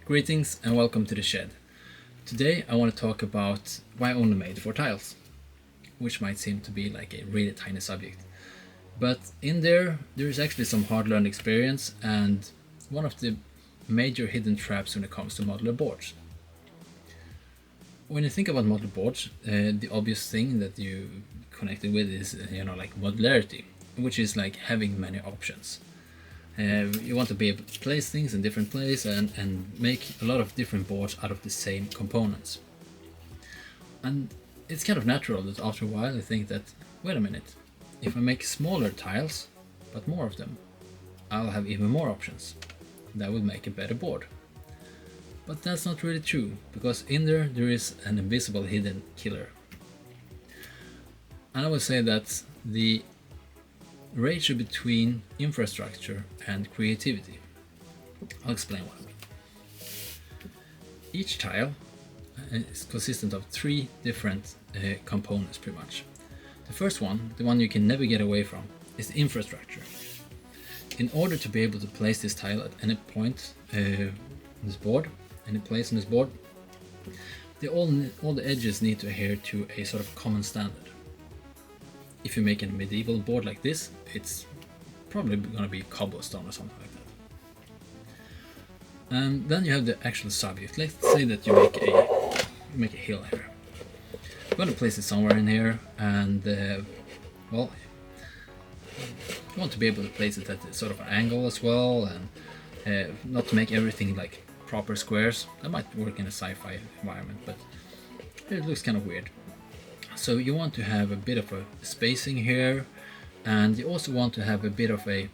Greetings and welcome to the shed. Today I want to talk about why I only made 4 tiles, which might seem to be like a really tiny subject. But in there is actually some hard-learned experience and one of the major hidden traps when it comes to modular boards. When you think about modular boards, the obvious thing that you connected with is like modularity, which is like having many options. You want to be able to place things in different places and make a lot of different boards out of the same components. And it's kind of natural that after a while I think that, wait a minute, if I make smaller tiles, but more of them, I'll have even more options. That will make a better board. But that's not really true, because in there is an invisible hidden killer. And I would say that the ratio between infrastructure and creativity. I'll explain what I mean. Each tile is consistent of 3 different components pretty much. The first one, the one you can never get away from, is the infrastructure. In order to be able to place this tile at any point on this board, any place on this board, all the edges need to adhere to a sort of common standard. If you make a medieval board like this, it's probably going to be cobblestone or something like that. And then you have the actual subject. Let's say that you make a hill here. You're going to place it somewhere in here, and well, you want to be able to place it at sort of an angle as well, and not to make everything like proper squares. That might work in a sci-fi environment, but it looks kind of weird. So you want to have a bit of a spacing here, and you also want to have a bit of a,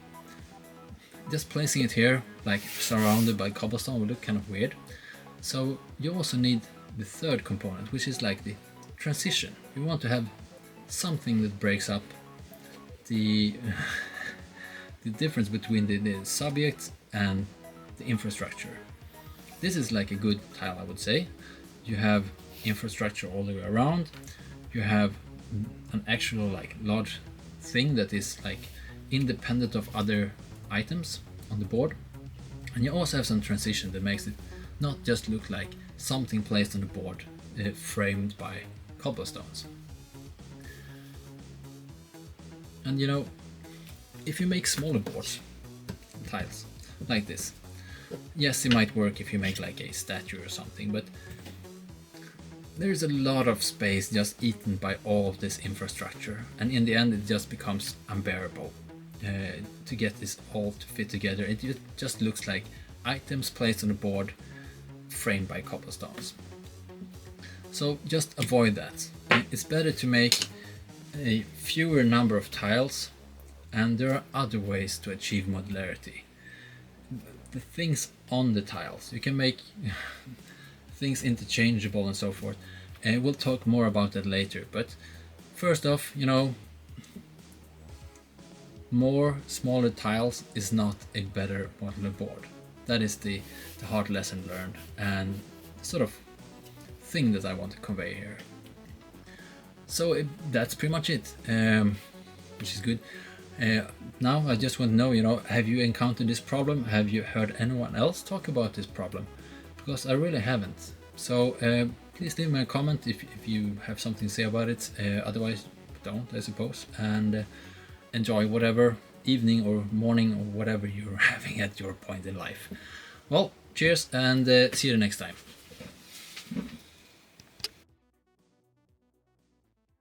just placing it here like surrounded by cobblestone would look kind of weird. So you also need the third component, which is like the transition. You want to have something that breaks up the the difference between the subject and the infrastructure. This is like a good tile, I would say. You have infrastructure all the way around. You have an actual like large thing that is like independent of other items on the board, and you also have some transition that makes it not just look like something placed on the board framed by cobblestones. And if you make smaller boards, tiles like this, yes, it might work if you make like a statue or something, but there's a lot of space just eaten by all of this infrastructure, and in the end it just becomes unbearable to get this all to fit together. It just looks like items placed on the board framed by cobblestones. So just avoid that. It's better to make a fewer number of tiles, and there are other ways to achieve modularity. The things on the tiles, you can make things interchangeable and so forth, and we'll talk more about that later. But first off, more smaller tiles is not a better modular board. That is the hard lesson learned, and the sort of thing that I want to convey here. So that's pretty much it, which is good. Now I just want to know, have you encountered this problem? Have you heard anyone else talk about this problem? Because I really haven't. So please leave me a comment if you have something to say about it. Otherwise, don't, I suppose. And enjoy whatever evening or morning or whatever you're having at your point in life. Well, cheers, and see you next time.